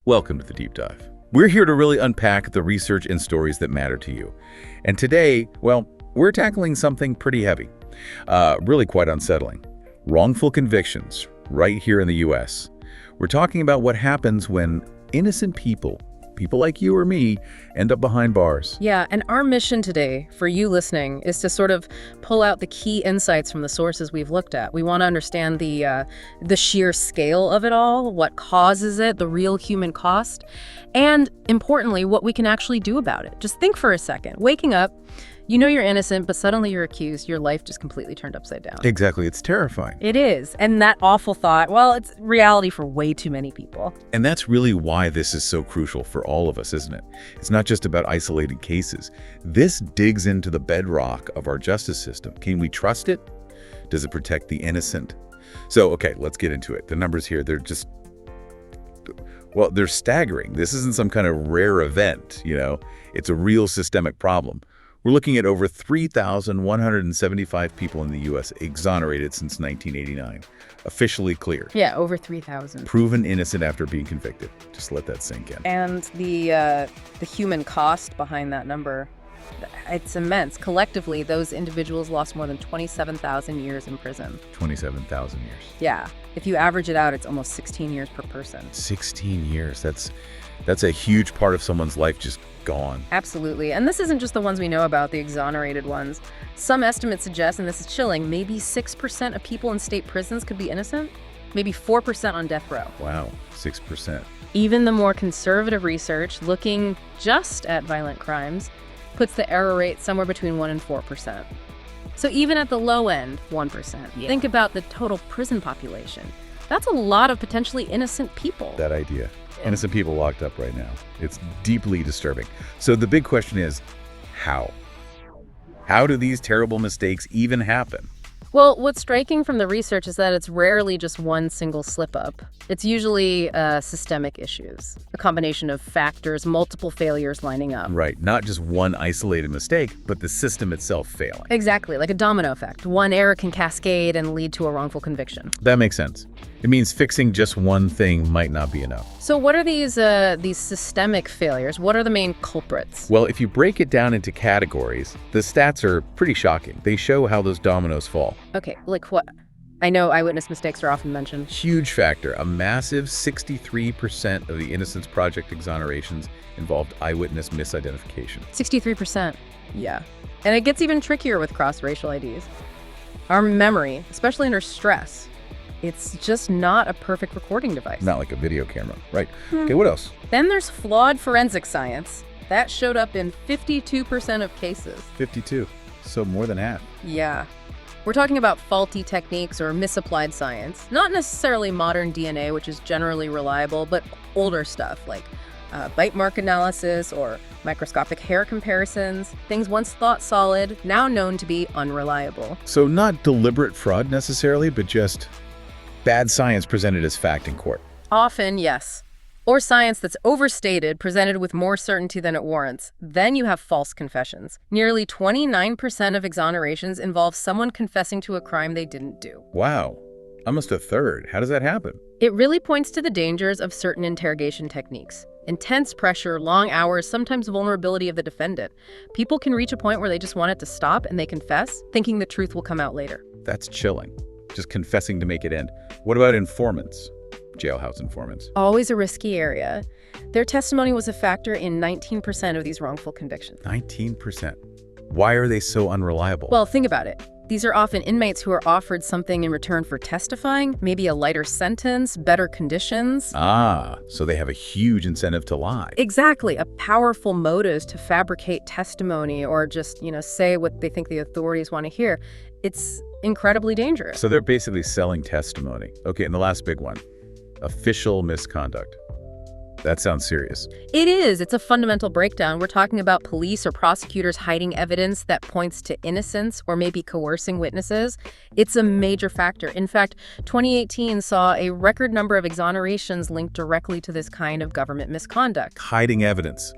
Welcome to the Deep Dive. We're here to really unpack the research and stories that matter to you. And today, well, we're tackling something pretty heavy, really quite unsettling. Wrongful convictions, right here in the U.S. We're talking about what happens when innocent people like you or me, end up behind bars. Yeah, and our mission today, for you listening, is to sort of pull out the key insights from the sources we've looked at. We want to understand the sheer scale of it all, what causes it, the real human cost, and importantly, what we can actually do about it. Just think for a second. Waking up, you know you're innocent, but suddenly you're accused. Your life just completely turned upside down. Exactly. It's terrifying. It is. And that awful thought, well, it's reality for way too many people. And that's really why this is so crucial for all of us, isn't it? It's not just about isolated cases. This digs into the bedrock of our justice system. Can we trust it? Does it protect the innocent? So, okay, let's get into it. The numbers here, they're staggering. This isn't some kind of rare event, you know? It's a real systemic problem. We're looking at over 3,175 people in the U.S. exonerated since 1989, officially cleared. Yeah, over 3,000. Proven innocent after being convicted. Just let that sink in. And the human cost behind that number, it's immense. Collectively, those individuals lost more than 27,000 years in prison. 27,000 years. Yeah. If you average it out, it's almost 16 years per person. 16 years. That's a huge part of someone's life just gone. Absolutely. And this isn't just the ones we know about, the exonerated ones. Some estimates suggest, and this is chilling, maybe 6% of people in state prisons could be innocent. Maybe 4% on death row. Wow, 6%. Even the more conservative research, looking just at violent crimes, puts the error rate somewhere between 1% and 4%. So even at the low end, 1%. Yeah. Think about the total prison population. That's a lot of potentially innocent people. That idea. Innocent people locked up right now. It's deeply disturbing. So the big question is, how? How do these terrible mistakes even happen? Well, what's striking from the research is that it's rarely just one single slip-up. It's usually systemic issues, a combination of factors, multiple failures lining up. Right, not just one isolated mistake, but the system itself failing. Exactly, like a domino effect. One error can cascade and lead to a wrongful conviction. That makes sense. It means fixing just one thing might not be enough. So what are these systemic failures? What are the main culprits? Well, if you break it down into categories, the stats are pretty shocking. They show how those dominoes fall. Okay, like what? I know eyewitness mistakes are often mentioned. Huge factor. A massive 63% of the Innocence Project exonerations involved eyewitness misidentification. 63%. Yeah. And it gets even trickier with cross-racial IDs. Our memory, especially under stress, it's just not a perfect recording device. Not like a video camera, right? Okay, what else? Then there's flawed forensic science. That showed up in 52% of cases. 52. So more than half. Yeah. We're talking about faulty techniques or misapplied science. Not necessarily modern DNA, which is generally reliable, but older stuff like bite mark analysis or microscopic hair comparisons, things once thought solid, now known to be unreliable. So not deliberate fraud necessarily, but just bad science presented as fact in court. Often, yes. Or science that's overstated, presented with more certainty than it warrants. Then you have false confessions. Nearly 29% of exonerations involve someone confessing to a crime they didn't do. Wow. Almost a third. How does that happen? It really points to the dangers of certain interrogation techniques. Intense pressure, long hours, sometimes vulnerability of the defendant. People can reach a point where they just want it to stop and they confess, thinking the truth will come out later. That's chilling. Just confessing to make it end. What about informants? Jailhouse informants. Always a risky area. Their testimony was a factor in 19% of these wrongful convictions. 19%. Why are they so unreliable? Well, think about it. These are often inmates who are offered something in return for testifying, maybe a lighter sentence, better conditions. Ah, so they have a huge incentive to lie. Exactly. A powerful motive to fabricate testimony or just, say what they think the authorities want to hear. It's incredibly dangerous. So they're basically selling testimony. Okay, and the last big one, official misconduct. That sounds serious. It is. It's a fundamental breakdown. We're talking about police or prosecutors hiding evidence that points to innocence or maybe coercing witnesses. It's a major factor. In fact, 2018 saw a record number of exonerations linked directly to this kind of government misconduct. Hiding evidence.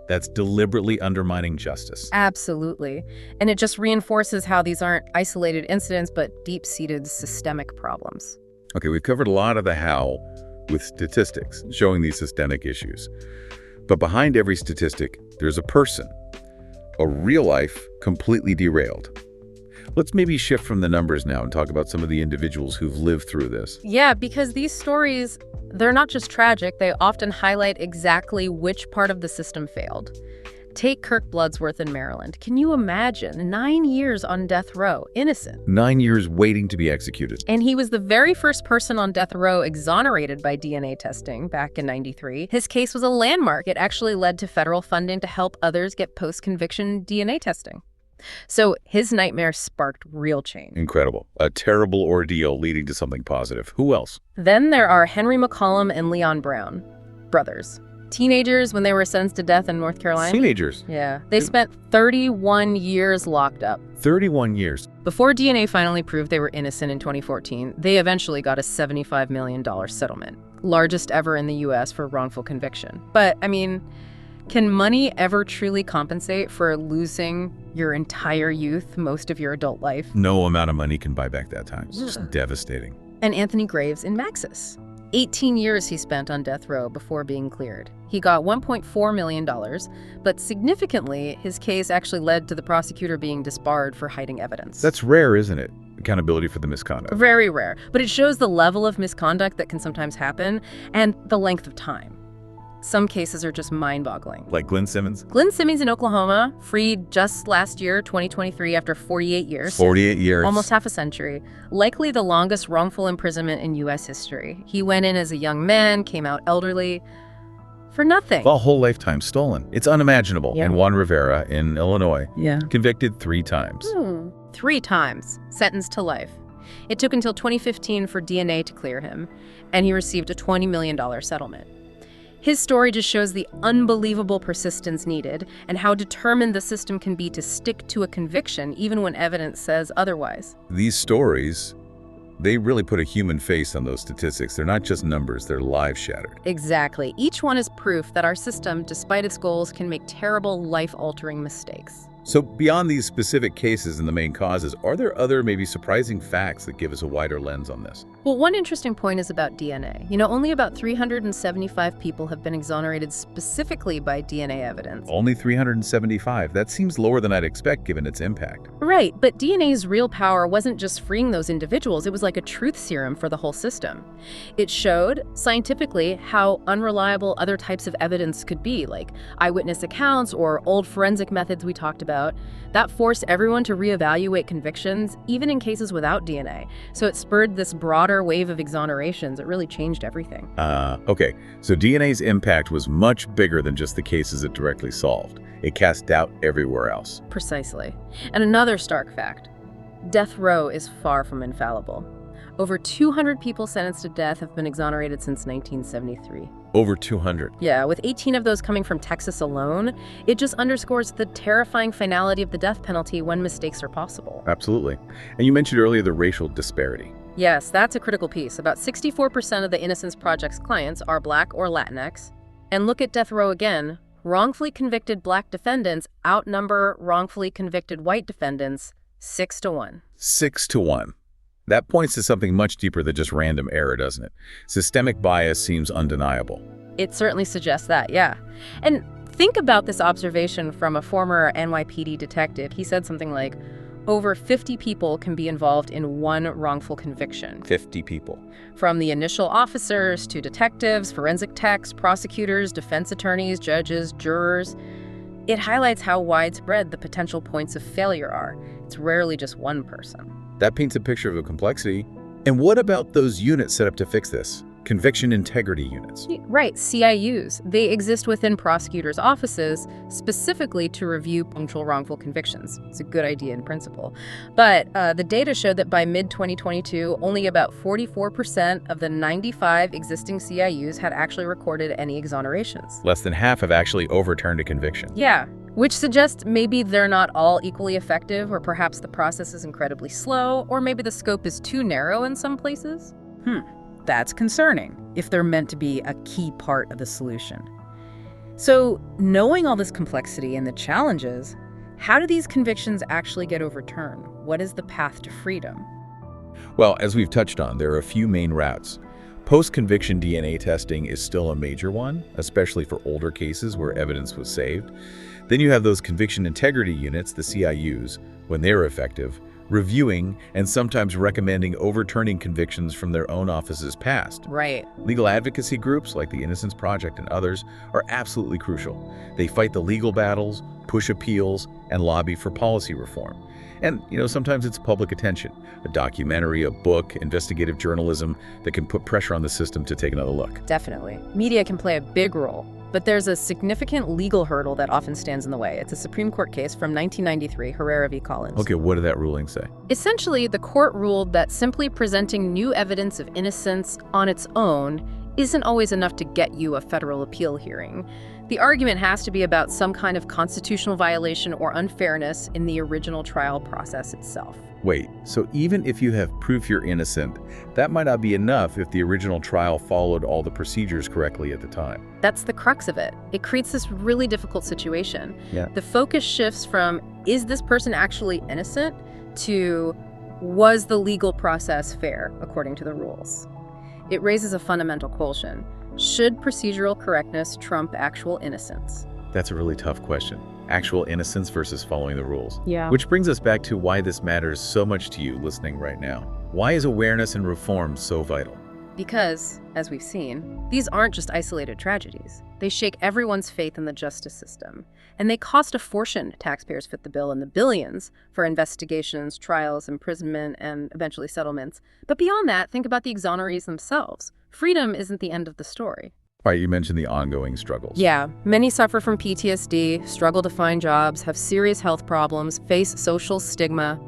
That's deliberately undermining justice. Absolutely. And it just reinforces how these aren't isolated incidents, but deep-seated systemic problems. Okay, we've covered a lot of the how. with statistics showing these systemic issues. But behind every statistic, there's a person, a real life completely derailed. Let's maybe shift from the numbers now and talk about some of the individuals who've lived through this. Yeah, because these stories, they're not just tragic, they often highlight exactly which part of the system failed. Take Kirk Bloodsworth in Maryland. Can you imagine? 9 years on death row, innocent. 9 years waiting to be executed. And he was the very first person on death row exonerated by DNA testing back in '93. His case was a landmark. It actually led to federal funding to help others get post-conviction DNA testing. So his nightmare sparked real change. Incredible. A terrible ordeal leading to something positive. Who else? Then there are Henry McCollum and Leon Brown, brothers. Teenagers when they were sentenced to death in North Carolina. Teenagers. Yeah. They spent 31 years locked up. 31 years. Before DNA finally proved they were innocent in 2014, they eventually got a $75 million settlement, largest ever in the U.S. for wrongful conviction. But, I mean, can money ever truly compensate for losing your entire youth, most of your adult life? No amount of money can buy back that time. It's just devastating. And Anthony Graves in Maxis. 18 years he spent on death row before being cleared. He got $1.4 million, but significantly, his case actually led to the prosecutor being disbarred for hiding evidence. That's rare, isn't it? Accountability for the misconduct. Very rare, but it shows the level of misconduct that can sometimes happen and the length of time. Some cases are just mind-boggling. Like Glynn Simmons? Glynn Simmons in Oklahoma, freed just last year, 2023, after 48 years. 48 years. Almost half a century. Likely the longest wrongful imprisonment in U.S. history. He went in as a young man, came out elderly, for nothing. A whole lifetime stolen. It's unimaginable. Yeah. And Juan Rivera in Illinois, Yeah. convicted 3 times. 3 times, sentenced to life. It took until 2015 for DNA to clear him, and he received a $20 million settlement. His story just shows the unbelievable persistence needed and how determined the system can be to stick to a conviction even when evidence says otherwise. These stories, they really put a human face on those statistics. They're not just numbers, they're lives shattered. Exactly. Each one is proof that our system, despite its goals, can make terrible, life-altering mistakes. So beyond these specific cases and the main causes, are there other maybe surprising facts that give us a wider lens on this? Well, one interesting point is about DNA. Only about 375 people have been exonerated specifically by DNA evidence. Only 375. That seems lower than I'd expect given its impact. Right, but DNA's real power wasn't just freeing those individuals, it was like a truth serum for the whole system. It showed, scientifically, how unreliable other types of evidence could be, like eyewitness accounts or old forensic methods we talked about. That forced everyone to reevaluate convictions, even in cases without DNA. So it spurred this broader wave of exonerations. It really changed everything. Okay, so DNA's impact was much bigger than just the cases it directly solved. It cast doubt everywhere else. Precisely. And another stark fact, death row is far from infallible. Over 200 people sentenced to death have been exonerated since 1973. Over 200. Yeah, with 18 of those coming from Texas alone, it just underscores the terrifying finality of the death penalty when mistakes are possible. Absolutely. And you mentioned earlier the racial disparity. Yes, that's a critical piece. About 64% of the Innocence Project's clients are Black or Latinx. And look at death row again. Wrongfully convicted Black defendants outnumber wrongfully convicted white defendants 6-1. 6-1. That points to something much deeper than just random error, doesn't it? Systemic bias seems undeniable. It certainly suggests that, yeah. And think about this observation from a former NYPD detective. He said something like, over 50 people can be involved in one wrongful conviction. 50 people. From the initial officers to detectives, forensic techs, prosecutors, defense attorneys, judges, jurors. It highlights how widespread the potential points of failure are. It's rarely just one person. That paints a picture of the complexity. And what about those units set up to fix this? Conviction integrity units. Right, CIUs. They exist within prosecutors' offices specifically to review punctual wrongful convictions. It's a good idea in principle. But the data showed that by mid-2022, only about 44% of the 95 existing CIUs had actually recorded any exonerations. Less than half have actually overturned a conviction. Yeah, which suggests maybe they're not all equally effective, or perhaps the process is incredibly slow, or maybe the scope is too narrow in some places. That's concerning if they're meant to be a key part of the solution. So, knowing all this complexity and the challenges, how do these convictions actually get overturned? What is the path to freedom? Well, as we've touched on, there are a few main routes. Post-conviction DNA testing is still a major one, especially for older cases where evidence was saved. Then you have those conviction integrity units, the CIUs, when they're effective, reviewing and sometimes recommending overturning convictions from their own office's past. Right. Legal advocacy groups like the Innocence Project and others are absolutely crucial. They fight the legal battles, push appeals, and lobby for policy reform. And, sometimes it's public attention, a documentary, a book, investigative journalism that can put pressure on the system to take another look. Definitely. Media can play a big role. But there's a significant legal hurdle that often stands in the way. It's a Supreme Court case from 1993, Herrera v. Collins. Okay, what did that ruling say? Essentially, the court ruled that simply presenting new evidence of innocence on its own isn't always enough to get you a federal appeal hearing. The argument has to be about some kind of constitutional violation or unfairness in the original trial process itself. Wait, so even if you have proof you're innocent, that might not be enough if the original trial followed all the procedures correctly at the time. That's the crux of it. It creates this really difficult situation. Yeah. The focus shifts from, is this person actually innocent, to, was the legal process fair according to the rules? It raises a fundamental question. Should procedural correctness trump actual innocence? That's a really tough question. Actual innocence versus following the rules. Yeah. Which brings us back to why this matters so much to you listening right now. Why is awareness and reform so vital? Because, as we've seen, these aren't just isolated tragedies. They shake everyone's faith in the justice system. And they cost a fortune. Taxpayers foot the bill in the billions for investigations, trials, imprisonment, and eventually settlements. But beyond that, think about the exonerees themselves. Freedom isn't the end of the story. Right, you mentioned the ongoing struggles. Yeah, many suffer from PTSD, struggle to find jobs, have serious health problems, face social stigma.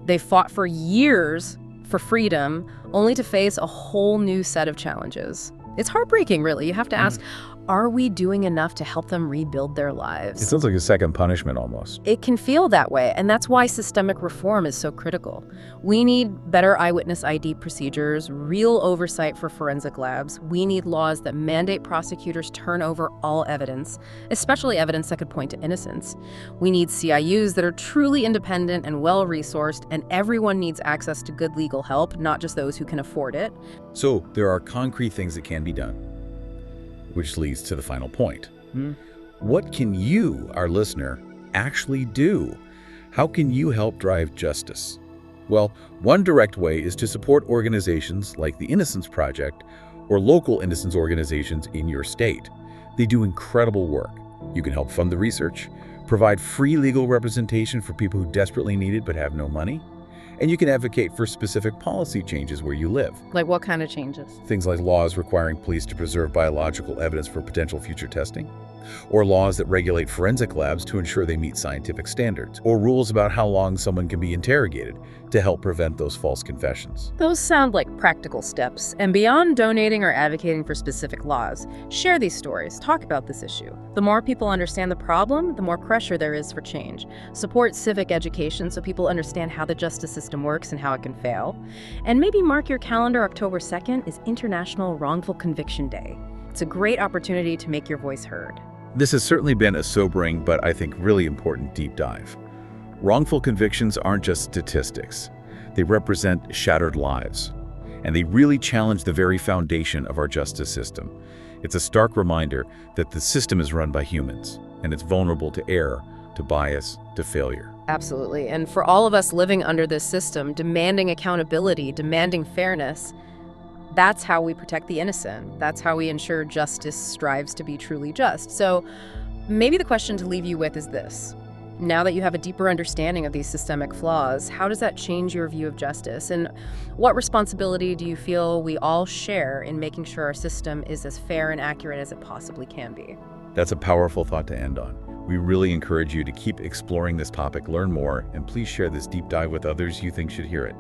They fought for years for freedom, only to face a whole new set of challenges. It's heartbreaking, really. You have to ask, are we doing enough to help them rebuild their lives? It sounds like a second punishment almost. It can feel that way, and that's why systemic reform is so critical. We need better eyewitness ID procedures, real oversight for forensic labs. We need laws that mandate prosecutors turn over all evidence, especially evidence that could point to innocence. We need CIUs that are truly independent and well-resourced, and everyone needs access to good legal help, not just those who can afford it. So there are concrete things that can be done, which leads to the final point. What can you, our listener, actually do? How can you help drive justice? Well, one direct way is to support organizations like the Innocence Project or local innocence organizations in your state. They do incredible work. You can help fund the research, provide free legal representation for people who desperately need it but have no money, and you can advocate for specific policy changes where you live. Like what kind of changes? Things like laws requiring police to preserve biological evidence for potential future testing, or laws that regulate forensic labs to ensure they meet scientific standards, or rules about how long someone can be interrogated to help prevent those false confessions. Those sound like practical steps. And beyond donating or advocating for specific laws, share these stories, talk about this issue. The more people understand the problem, the more pressure there is for change. Support civic education so people understand how the justice system works and how it can fail. And maybe mark your calendar. October 2nd is International Wrongful Conviction Day. It's a great opportunity to make your voice heard. This has certainly been a sobering, but I think really important deep dive. Wrongful convictions aren't just statistics. They represent shattered lives, and they really challenge the very foundation of our justice system. It's a stark reminder that the system is run by humans, and it's vulnerable to error, to bias, to failure. Absolutely. And for all of us living under this system, demanding accountability, demanding fairness, that's how we protect the innocent. That's how we ensure justice strives to be truly just. So maybe the question to leave you with is this. Now that you have a deeper understanding of these systemic flaws, how does that change your view of justice? And what responsibility do you feel we all share in making sure our system is as fair and accurate as it possibly can be? That's a powerful thought to end on. We really encourage you to keep exploring this topic, learn more, and please share this deep dive with others you think should hear it.